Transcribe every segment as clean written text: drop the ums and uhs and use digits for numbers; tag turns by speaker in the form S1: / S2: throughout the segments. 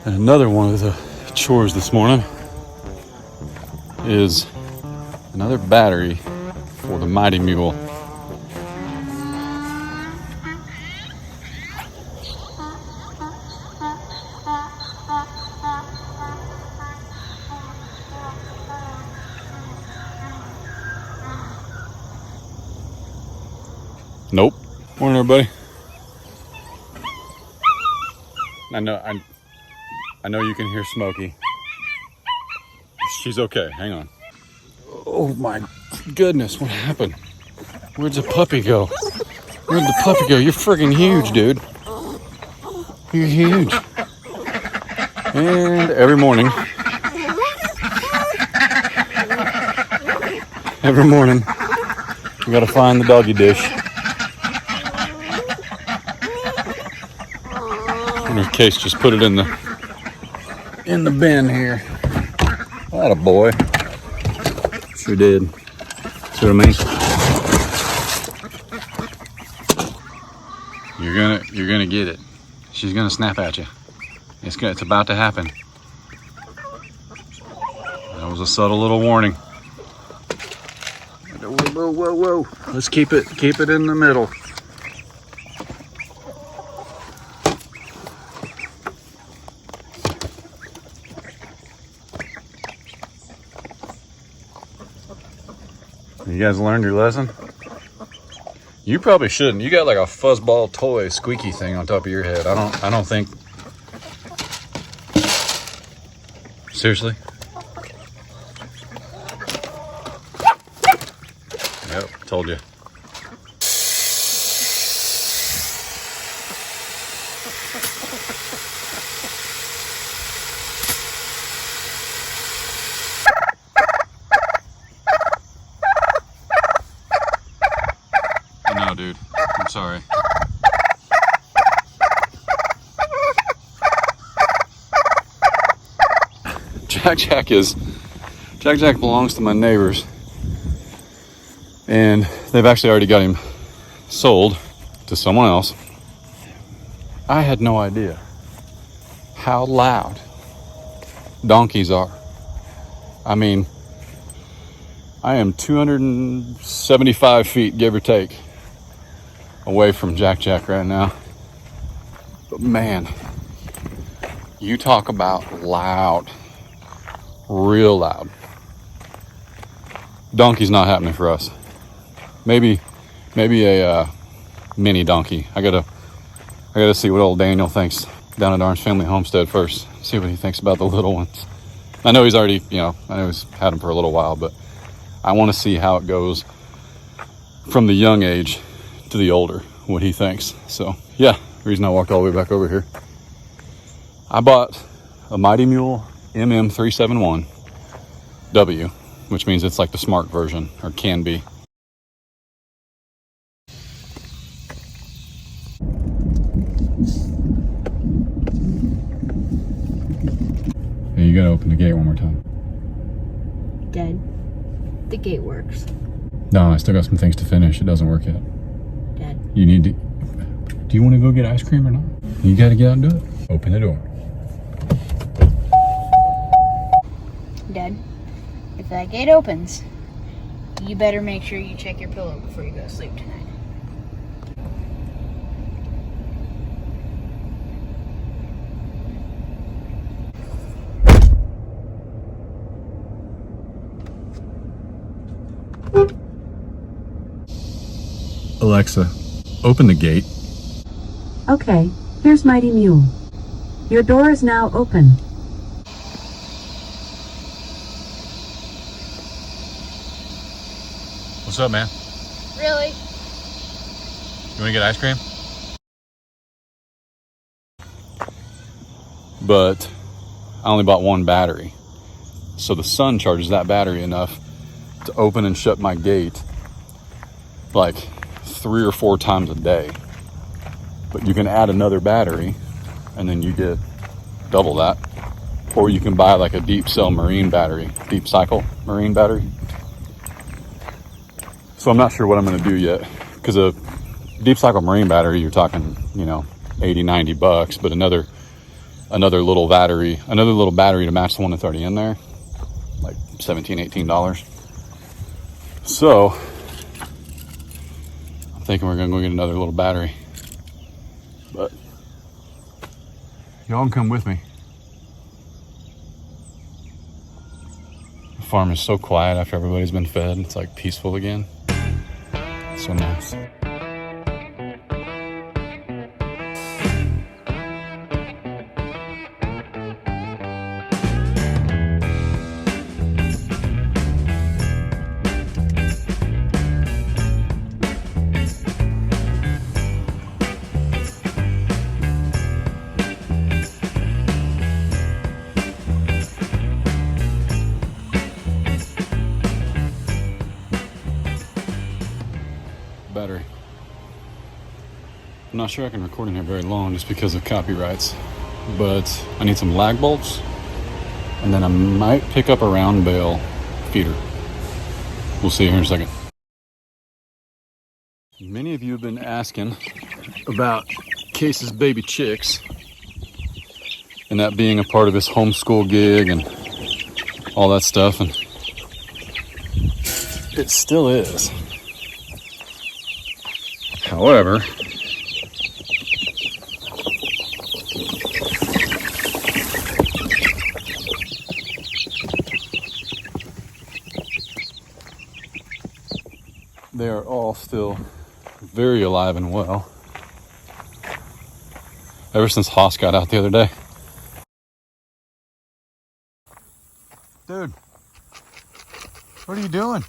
S1: And another one of the chores this morning is another battery for the Mighty Mule. Nope. Morning, everybody. I know you can hear Smokey. She's okay. Hang on. Oh my goodness, what happened? Where'd the puppy go? Where'd the puppy go? You're freaking huge, dude. You're huge. And every morning, you gotta find the doggy dish. In her case, just put it in the bin here. That a boy. Sure did. See what I mean? You're gonna get it. She's gonna snap at you. It's about to happen. That was a subtle little warning. Whoa. Let's keep it in the middle. You guys learned your lesson? You probably shouldn't. You got like a fuzzball toy squeaky thing on top of your head. I don't think. Seriously? Yep, told you. No, dude. I'm sorry. Jack Jack belongs to my neighbors, and they've actually already got him sold to someone else. I had no idea how loud donkeys are. I mean, I am 275 feet, give or take, away from Jack Jack right now. But man, you talk about loud. Real loud. Donkey's not happening for us. Maybe a mini donkey. I gotta see what old Daniel thinks down at Orange Family Homestead first. See what he thinks about the little ones. I know he's already, I know he's had them for a little while, but I want to see how it goes from the young age to the older, what he thinks. So yeah, the reason I walked all the way back over here. I bought a Mighty Mule MM371W, which means it's like the smart version, or can be. Hey, you gotta open the gate one more time.
S2: Dead. The gate works.
S1: No, I still got some things to finish. It doesn't work yet.
S2: Dead.
S1: You need to. Do you want to go get ice cream or not? You gotta get out and do it. Open the door.
S2: Dead. If that gate opens, you better make sure you check your pillow before you go to sleep tonight.
S1: Alexa, open the gate.
S3: Okay, here's Mighty Mule. Your door is now open.
S1: What's up, man?
S2: Really?
S1: You want to get ice cream? But I only bought one battery. So the sun charges that battery enough to open and shut my gate like 3 or 4 times a day. But you can add another battery and then you get double that. Or you can buy like a deep cycle marine battery. So I'm not sure what I'm going to do yet, because a deep cycle marine battery, you're talking, $80, $90, but another another little battery to match the one that's already in there, like $17-18. So I'm thinking we're gonna go get another little battery, but y'all can come with me. The farm is so quiet after everybody's been fed. It's like peaceful again. It's so nice. Battery. I'm not sure I can record in here very long just because of copyrights, but I need some lag bolts, and then I might pick up a round bale feeder. We'll see you here in a second. Many of you have been asking about Case's baby chicks and that being a part of his homeschool gig and all that stuff, and it still is. However, they are all still very alive and well. Ever since Haas got out the other day. Dude, what are you doing?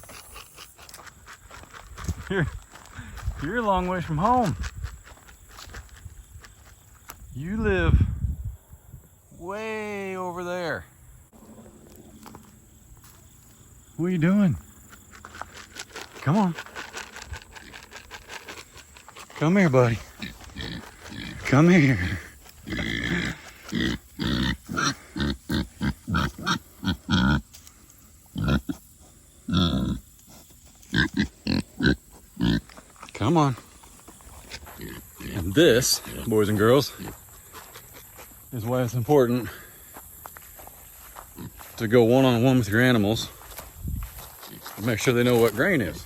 S1: You're a long way from home. You live way over there. What are you doing? Come on. Come here, buddy. Come here. Come on. And this, boys and girls, is why it's important to go one-on-one with your animals and make sure they know what grain is,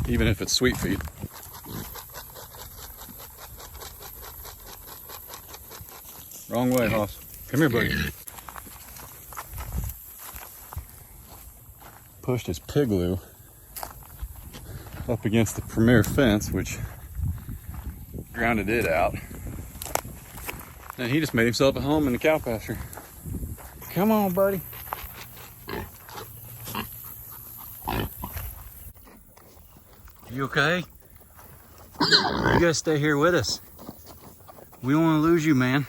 S1: even if it's sweet feed. Wrong way, Hoss. Come here, buddy. Pushed his pigloo up against the premier fence, which grounded it out. And he just made himself a home in the cow pasture. Come on, buddy. You okay? You gotta stay here with us. We don't want to lose you, man.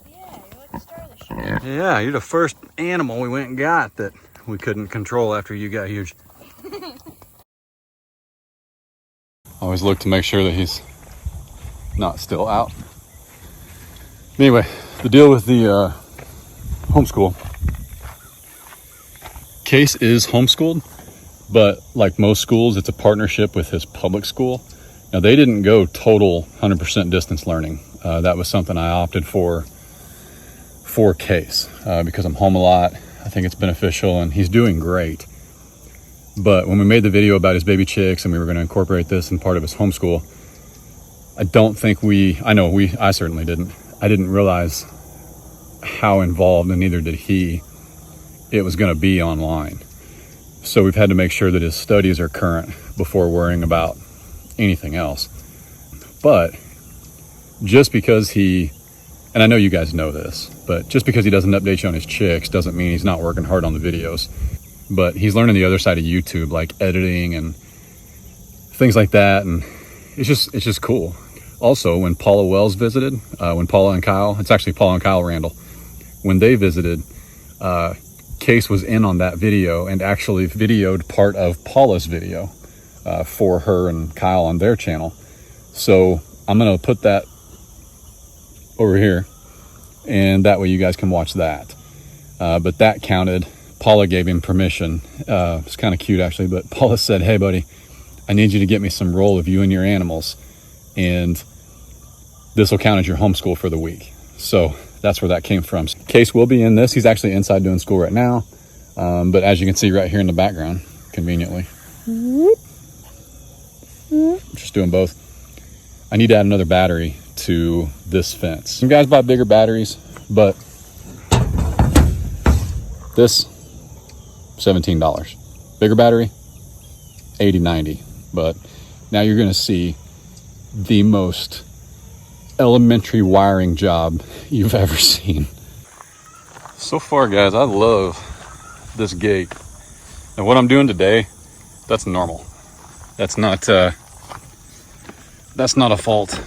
S2: Yeah, you're like the star of the show.
S1: Yeah, you're the first animal we went and got that we couldn't control after you got huge. Always look to make sure that he's not still out. Anyway, the deal with the homeschool. Case is homeschooled, but like most schools, it's a partnership with his public school. Now, they didn't go total 100% distance learning. That was something I opted for Case because I'm home a lot. I think it's beneficial, and he's doing great. But when we made the video about his baby chicks and we were going to incorporate this in part of his homeschool, I don't think I certainly didn't. I didn't realize how involved, and neither did he, it was going to be online. So we've had to make sure that his studies are current before worrying about anything else. But just because and I know you guys know this, but just because he doesn't update you on his chicks doesn't mean he's not working hard on the videos. But he's learning the other side of YouTube, like editing and things like that, and it's just cool. Also, when Paula Wells visited, when Paula and Kyle, it's actually Paula and Kyle Randall, when they visited, Case was in on that video and actually videoed part of Paula's video for her and Kyle on their channel. So I'm gonna put that over here, and that way you guys can watch that. But that counted. Paula gave him permission. It's kind of cute actually, but Paula said, "Hey buddy, I need you to get me some roll of you and your animals, and this will count as your homeschool for the week." So that's where that came from. Case will be in this. He's actually inside doing school right now. But as you can see right here in the background, conveniently, just doing both. I need to add another battery to this fence. Some guys buy bigger batteries, but this, $17. Bigger battery, $80, $90. But now you're gonna see the most elementary wiring job you've ever seen. So far, guys, I love this gate. And what I'm doing today, that's normal. That's not a fault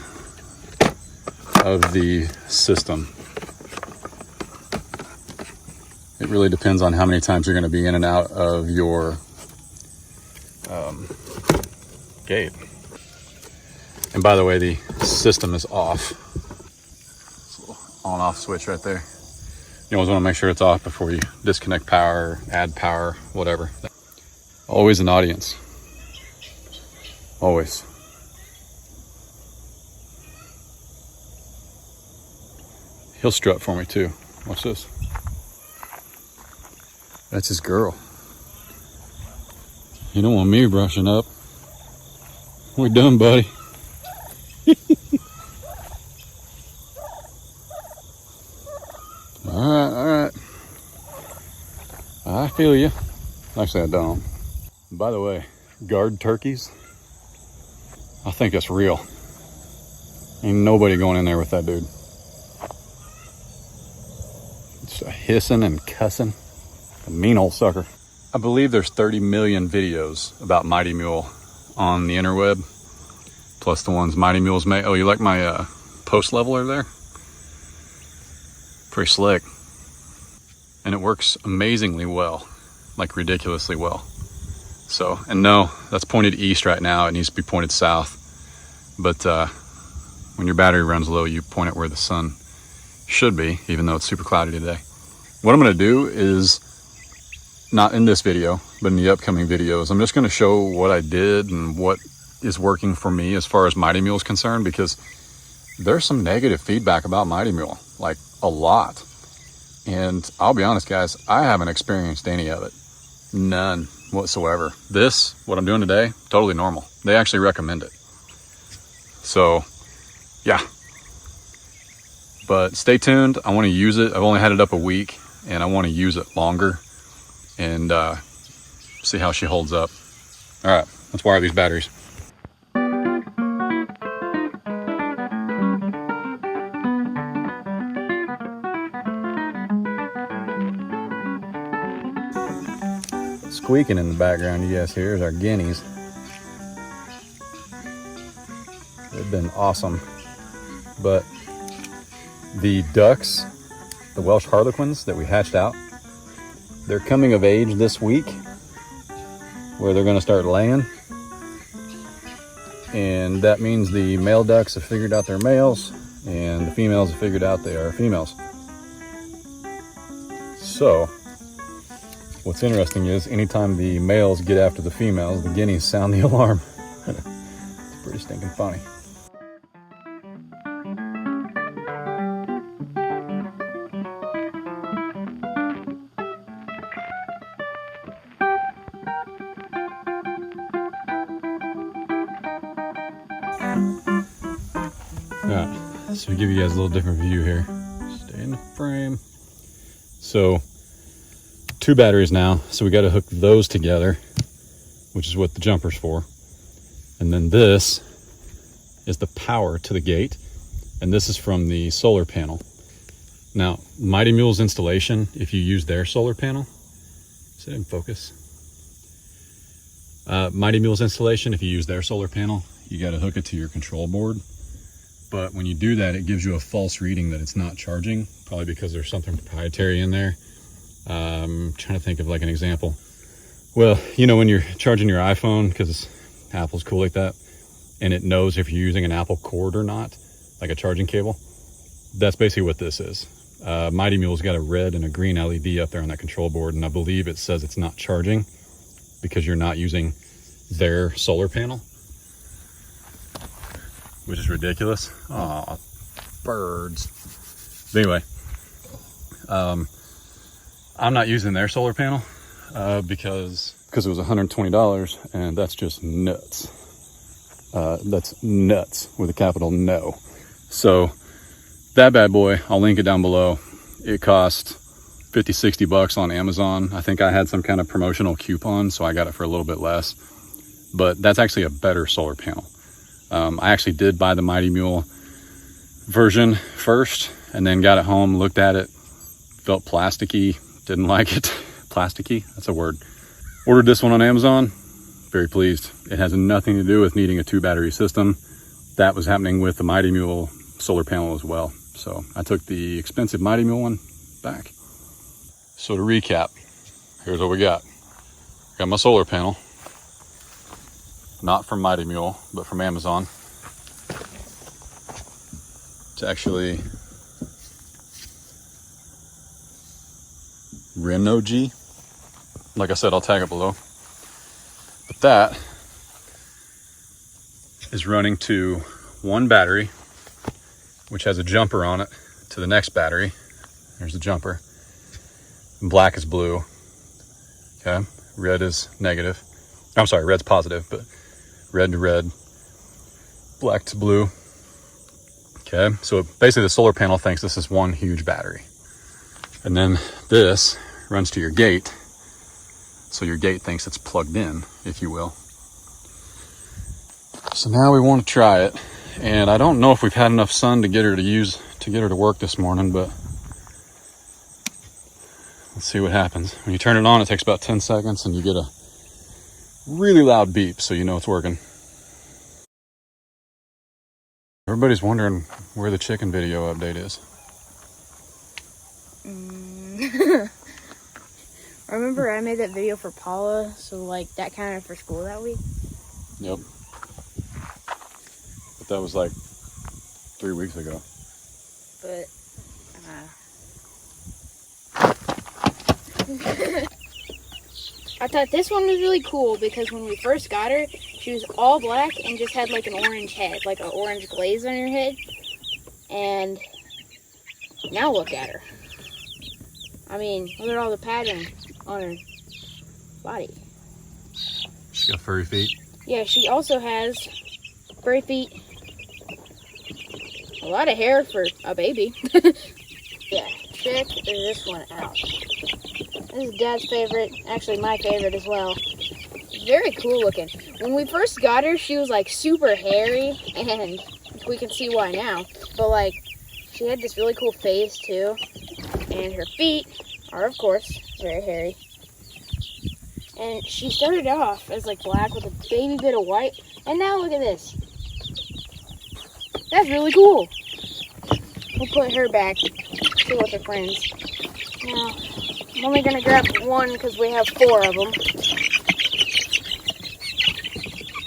S1: of the system. It really depends on how many times you're going to be in and out of your gate. And by the way, the system is off. On-off switch right there. You always want to make sure it's off before you disconnect power, add power, whatever. Always an audience. Always. He'll strut for me too. Watch this. That's his girl. You don't want me brushing up. We're done, buddy. All right. I feel you. Actually, I don't. By the way, guard turkeys, I think it's real. Ain't nobody going in there with that dude. Just a hissing and cussing. A mean old sucker. I believe there's 30 million videos about Mighty Mule on the interweb, plus the ones Mighty Mule's made. Oh, you like my post leveler there? Pretty slick. And it works amazingly well, like ridiculously well. So, and no, that's pointed east right now. It needs to be pointed south. But when your battery runs low, you point it where the sun should be, even though it's super cloudy today. What I'm gonna do is, not in this video, but in the upcoming videos, I'm just gonna show what I did and what is working for me as far as Mighty Mule is concerned, because there's some negative feedback about Mighty Mule, like a lot. And I'll be honest, guys, I haven't experienced any of it. None whatsoever. This, what I'm doing today, totally normal. They actually recommend it. So, yeah. But stay tuned. I want to use it. I've only had it up a week, and I want to use it longer and see how she holds up. All right, let's wire these batteries. Squeaking in the background you guys hear is our guineas. They've been awesome. But the ducks, the Welsh Harlequins that we hatched out, they're coming of age this week, where they're going to start laying. And that means the male ducks have figured out their males, and the females have figured out they are females. So what's interesting is anytime the males get after the females, the guineas sound the alarm. It's pretty stinking funny. Alright, so we give you guys a little different view here. Stay in the frame. So, 2 batteries now, so we got to hook those together, which is what the jumper's for. And then this is the power to the gate, and this is from the solar panel. Now, Mighty Mule's installation, if you use their solar panel, is it in focus? Mighty Mule's installation, if you use their solar panel, you got to hook it to your control board. But when you do that, it gives you a false reading that it's not charging, probably because there's something proprietary in there. I'm trying to think of like an example. Well, you know, when you're charging your iPhone, because Apple's cool like that, and it knows if you're using an Apple cord or not, like a charging cable. That's basically what this is. Mighty Mule's got a red and a green LED up there on that control board, and I believe it says it's not charging because you're not using their solar panel, which is ridiculous. Aw, birds. But anyway, I'm not using their solar panel because it was $120, and that's just nuts. That's nuts with a capital no. So that bad boy, I'll link it down below. It cost $50-$60 on Amazon. I think I had some kind of promotional coupon, so I got it for a little bit less. But that's actually a better solar panel. I actually did buy the Mighty Mule version first, and then got it home, looked at it, felt plasticky, didn't like it. Plasticky, that's a word. Ordered this one on Amazon, very pleased. It has nothing to do with needing a 2-battery system. That was happening with the Mighty Mule solar panel as well. So I took the expensive Mighty Mule one back. So to recap, here's what we got. Got my solar panel, not from Mighty Mule, but from Amazon. It's actually Renogy. Like I said, I'll tag it below. But that is running to one battery, which has a jumper on it to the next battery. There's the jumper. Black is blue. Okay, red is negative. I'm sorry, red's positive, but red to red, black to blue. Okay, so basically the solar panel thinks this is one huge battery. And then this runs to your gate. So your gate thinks it's plugged in, if you will. So now we want to try it. And I don't know if we've had enough sun to get her to work this morning, but let's see what happens. When you turn it on, it takes about 10 seconds and you get a really loud beep, so you know it's working. Everybody's wondering where the chicken video update is.
S2: Remember I made that video for Paula, so like that counted for school that week?
S1: Yep. But that was like 3 weeks ago.
S2: But, I thought this one was really cool because when we first got her, she was all black and just had like an orange head, like an orange glaze on her head. And now look at her. I mean, look at all the pattern on her body.
S1: She's got furry feet.
S2: Yeah, she also has furry feet. A lot of hair for a baby. Yeah, check this one out. This is Dad's favorite, actually my favorite as well. Very cool looking. When we first got her, she was like super hairy, and we can see why now. But like, she had this really cool face too. And her feet are, of course, very hairy. And she started off as like black with a baby bit of white. And now look at this. That's really cool. We'll put her back to with her friends. Now, I'm only going to grab one because we have 4 of them.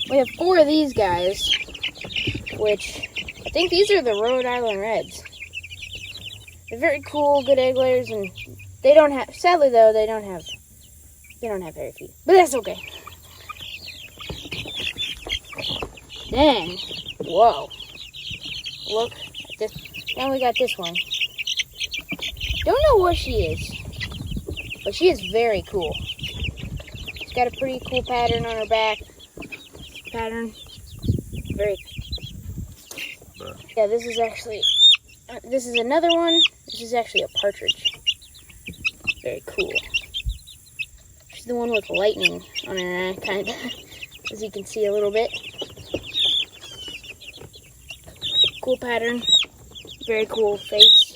S2: We have 4 of these guys, which I think these are the Rhode Island Reds. They're very cool, good egg layers, and they don't have, sadly though, they don't have hairy feet. But that's okay. Then, whoa. Look at this. Then we got this one. Don't know what she is, but she is very cool. She's got a pretty cool pattern on her back. Pattern. Very. Yeah, this is actually, this is another one. This is actually a partridge. Very cool. She's the one with lightning on her eye, kind of, as you can see a little bit. Cool pattern. Very cool face.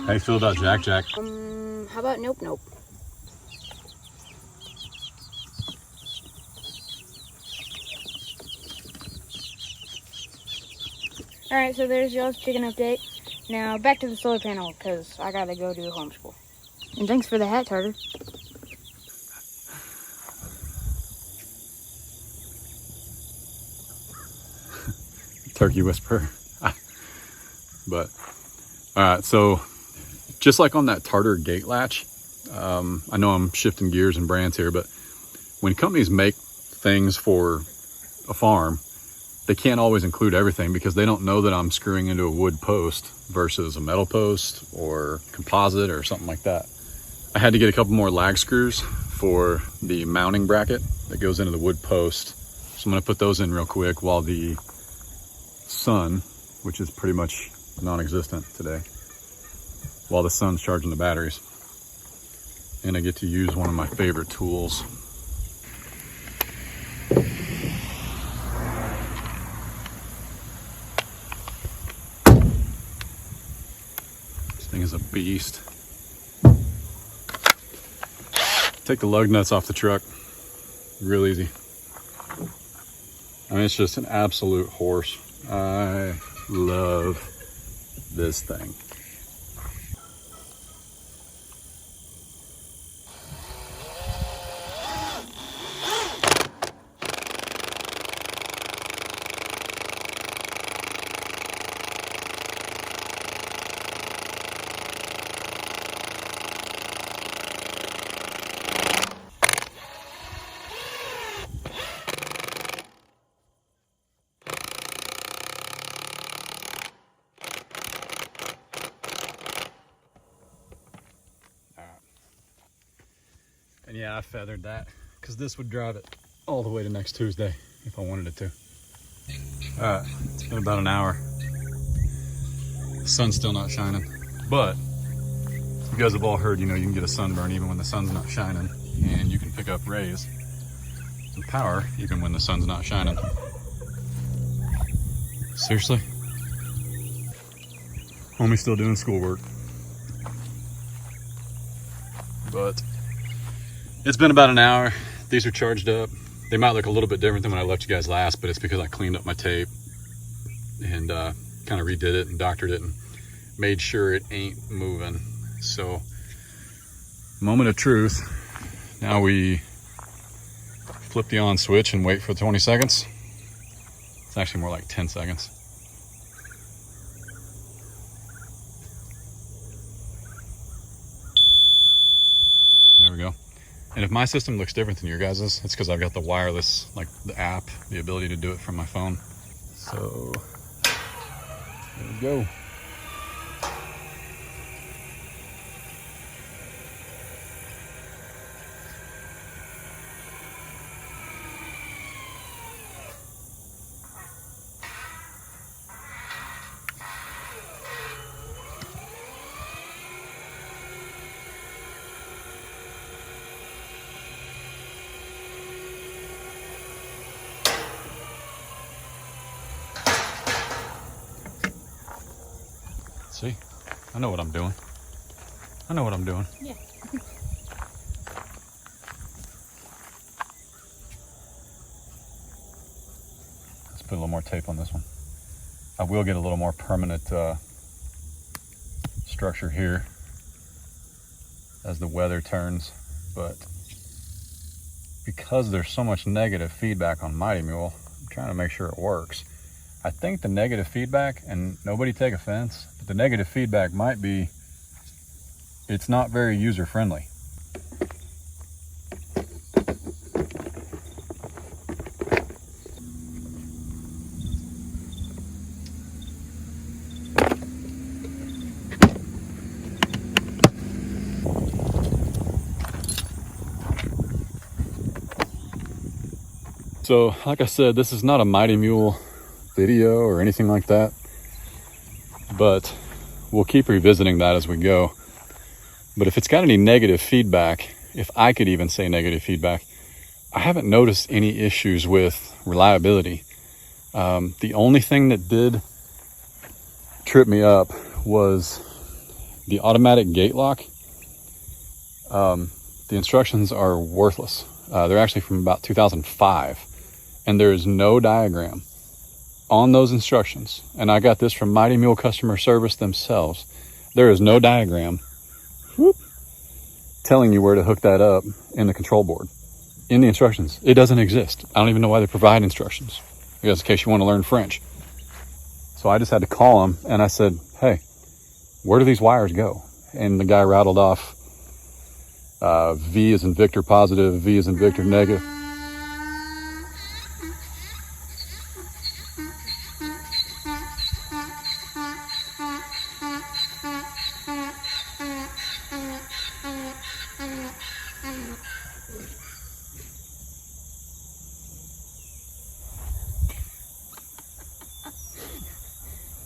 S1: How you feel about Jack Jack?
S2: How about nope, nope? Alright, so there's y'all's chicken update. Now back to the solar panel, because I gotta go do homeschool. And thanks for the hat, Tartar.
S1: Turkey whisperer. But, alright, so just like on that Tartar gate latch, I know I'm shifting gears and brands here, but when companies make things for a farm, they can't always include everything because they don't know that I'm screwing into a wood post versus a metal post or composite or something like that. I had to get a couple more lag screws for the mounting bracket that goes into the wood post. So I'm gonna put those in real quick while the sun, which is pretty much non-existent today, while the sun's charging the batteries. And I get to use one of my favorite tools. This thing is a beast. Take the lug nuts off the truck. Real easy. I mean, it's just an absolute horse. I love this thing. And yeah, I feathered that because this would drive it all the way to next Tuesday if I wanted it to. It's been about an hour. The sun's still not shining, but you guys have all heard, you know, you can get a sunburn even when the sun's not shining, and you can pick up rays and power even when the sun's not shining. Seriously? Homie's still doing schoolwork. But it's been about an hour. These are charged up. They might look a little bit different than when I left you guys last, but it's because I cleaned up my tape and kind of redid it and doctored it and made sure it ain't moving. So, moment of truth. Now we flip the on switch and wait for 20 seconds. It's actually more like 10 seconds. There we go. And if my system looks different than your guys's, it's because I've got the wireless, like the app, the ability to do it from my phone. So, there we go. See, I know what I'm doing. I know what I'm doing.
S2: Yeah.
S1: Let's put a little more tape on this one. I will get a little more permanent structure here as the weather turns, but because there's so much negative feedback on Mighty Mule, I'm trying to make sure it works. I think the negative feedback, and nobody take offense, but the negative feedback might be it's not very user friendly. So, like I said, this is not a Mighty Mule video or anything like that, but we'll keep revisiting that as we go. But if it's got any negative feedback, if I could even say negative feedback, I haven't noticed any issues with reliability. The only thing that did trip me up was the automatic gate lock. The instructions are worthless. They're actually from about 2005, and there is no diagram on those instructions. And I got this from Mighty Mule customer service themselves. There is no diagram telling you where to hook that up in the control board. In the instructions, it doesn't exist. I don't even know why they provide instructions. I guess in case you want to learn French. So I just had to call them and I said, hey, where do these wires go? And the guy rattled off V is in Victor positive, V is in Victor negative.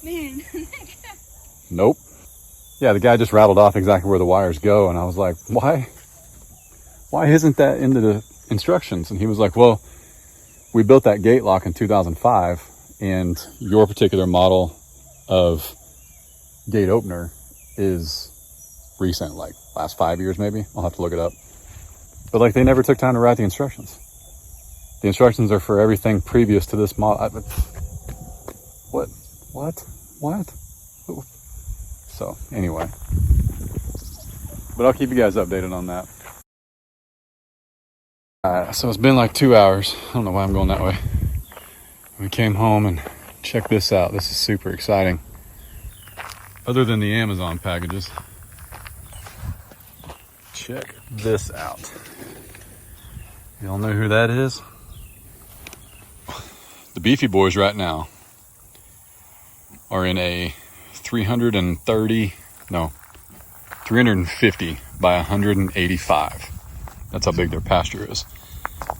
S2: Man.
S1: Nope. Yeah, the guy just rattled off exactly where the wires go, and I was like, why isn't that into the instructions? And he was like, well, we built that gate lock in 2005, and your particular model of gate opener is recent, like last 5 years maybe. I'll have to look it up. But like, they never took time to write the instructions. The instructions are for everything previous to this model. What? So anyway, but I'll keep you guys updated on that. So it's been like 2 hours. I don't know why I'm going that way. We came home and check this out. This is super exciting. Other than the Amazon packages, check this out. Y'all know who that is? The Beefy Boys right now are in a 350 by 185. That's how big their pasture is.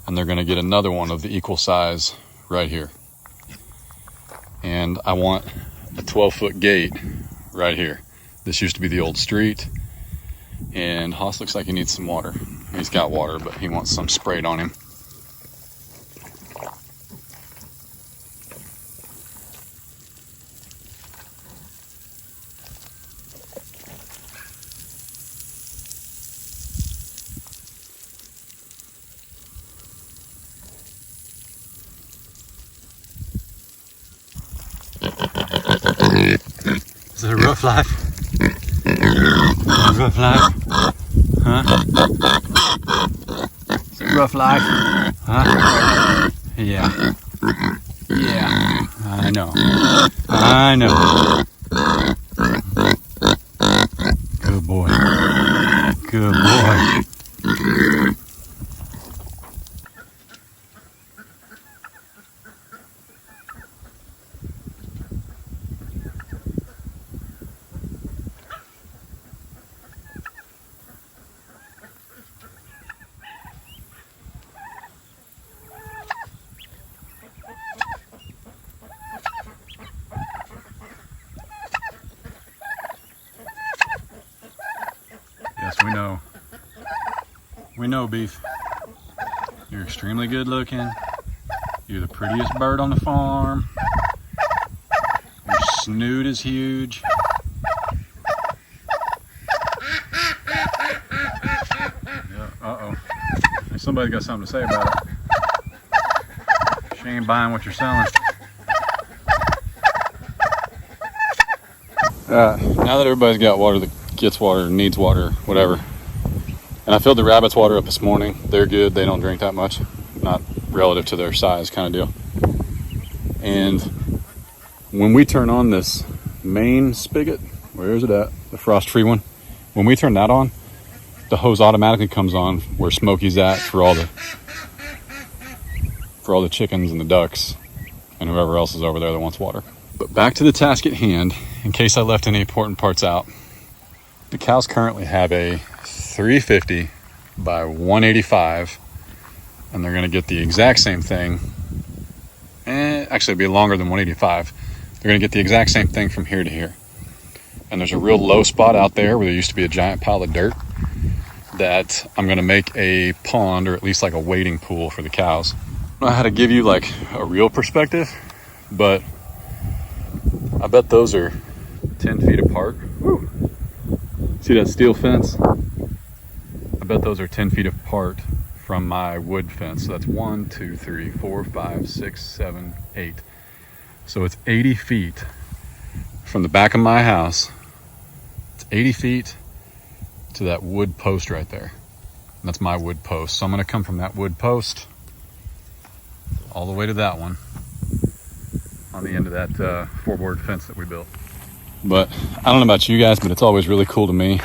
S1: And they're gonna get another one of the equal size right here. And I want a 12-foot gate right here. This used to be the old street, and Haas looks like he needs some water. He's got water, but he wants some sprayed on him. Is it a rough life? Rough life? Huh? Is it rough life? Huh? Yeah. Yeah. I know. Good boy. Good boy. Yes, we know, Beef. You're extremely good looking. You're the prettiest bird on the farm. Your snoot is huge. Yeah, uh-oh. Somebody's got something to say about it. She ain't buying what you're selling. Now that everybody's got water that gets water, needs water, whatever. And I filled the rabbits' water up this morning. They're good. They don't drink that much. Not relative to their size kind of deal. And when we turn on this main spigot, where is it at? The frost-free one. When we turn that on, the hose automatically comes on where Smokey's at for all the chickens and the ducks and whoever else is over there that wants water. But back to the task at hand, in case I left any important parts out. The cows currently have a 350 by 185, and they're gonna get the exact same thing. Actually it'd be longer than 185. They're gonna get the exact same thing from here to here. And there's a real low spot out there where there used to be a giant pile of dirt that I'm gonna make a pond, or at least like a wading pool for the cows. I don't know how to give you like a real perspective, but I bet those are 10 feet apart. Woo. See that steel fence? I bet those are 10 feet apart from my wood fence. So that's 1, 2, 3, 4, 5, 6, 7, 8. So it's 80 feet from the back of my house. It's 80 feet to that wood post right there. And that's my wood post. So I'm gonna come from that wood post all the way to that one on the end of that 4-board fence that we built. But I don't know about you guys, but it's always really cool to me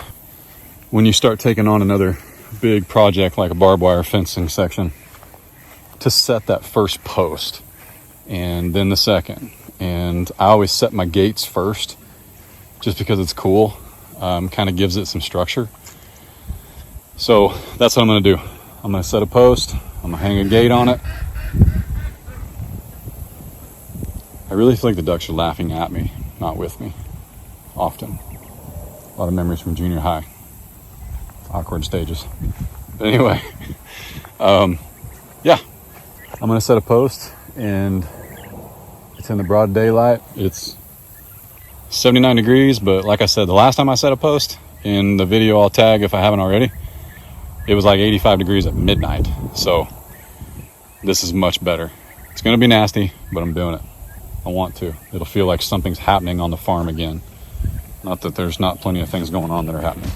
S1: when you start taking on another big project like a barbed wire fencing section to set that first post and then the second. And I always set my gates first just because it's cool. Kind of gives it some structure. So that's what I'm going to do. I'm going to set a post. I'm going to hang a gate on it. I really feel like the ducks are laughing at me, not with me, often. A lot of memories from junior high. Awkward stages. But anyway, yeah, I'm going to set a post, and it's in the broad daylight. It's 79 degrees, but like I said, the last time I set a post, in the video I'll tag if I haven't already, it was like 85 degrees at midnight. So this is much better. It's going to be nasty, but I'm doing it. I want to. It'll feel like something's happening on the farm again. Not that there's not plenty of things going on that are happening.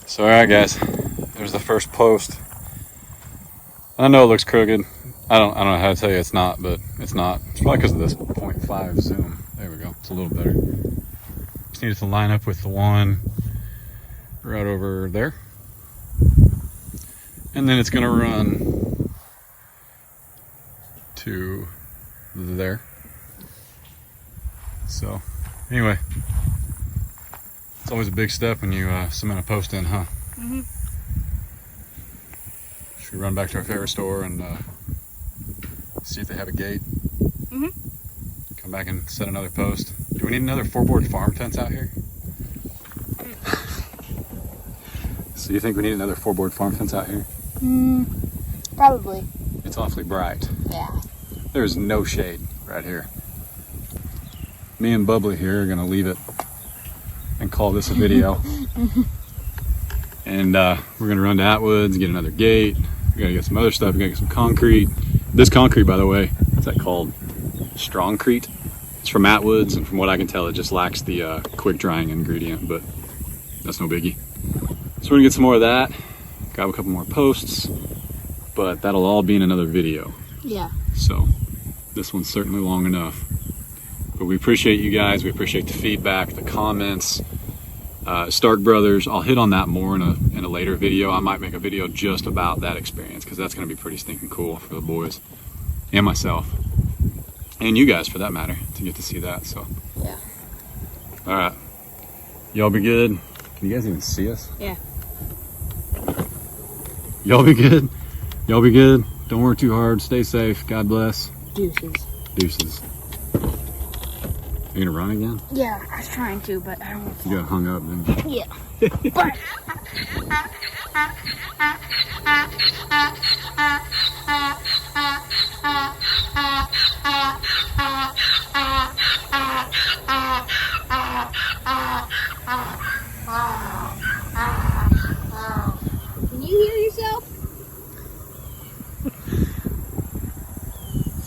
S1: So alright guys, there's the first post. I know it looks crooked. I don't know how to tell you it's not, but it's not. It's probably because of this 0.5 zoom. There we go. It's a little better. Just needed to line up with the one right over there. And then it's gonna run to there. So anyway, it's always a big step when you cement a post in, huh? Mm-hmm. Should we run back to our favorite store and see if they have a gate? Mm-hmm. Come back and set another post. Do we need another 4-board farm fence out here? So you think we need another 4-board farm fence out here?
S2: Probably.
S1: It's awfully bright.
S2: Yeah.
S1: There's no shade right here. Me and Bubbly here are gonna leave it and call this a video. And we're gonna run to Atwoods, get another gate. We gotta get some other stuff. We gotta get some concrete. This concrete, by the way, what's that called? Strongcrete. It's from Atwoods, and from what I can tell, it just lacks the quick drying ingredient, but that's no biggie. So we're gonna get some more of that, grab a couple more posts, but that'll all be in another video.
S2: Yeah.
S1: So this one's certainly long enough. But we appreciate you guys. We appreciate the feedback, the comments. Stark Brothers, I'll hit on that more in a later video. I might make a video just about that experience because that's going to be pretty stinking cool for the boys and myself. And you guys, for that matter, to get to see that. So,
S2: Yeah.
S1: all right, y'all be good. Can you guys even see us?
S2: Yeah.
S1: Y'all be good. Y'all be good. Don't work too hard. Stay safe. God bless.
S2: Deuces.
S1: Deuces. You gonna run again?
S2: Yeah, I was trying to, but I don't.
S1: You got hung up, didn't you?
S2: Yeah. But. Can you hear yourself?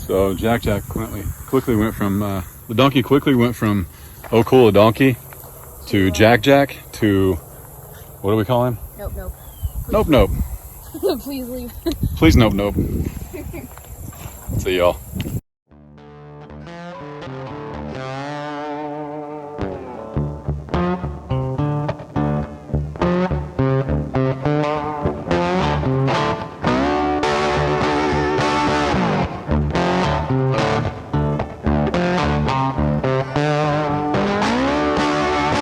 S1: So Jack quickly went from the donkey quickly went from oh cool a donkey to Jack to what do we call him?
S2: Nope, nope.
S1: Nope.
S2: Please leave.
S1: Please nope. See y'all.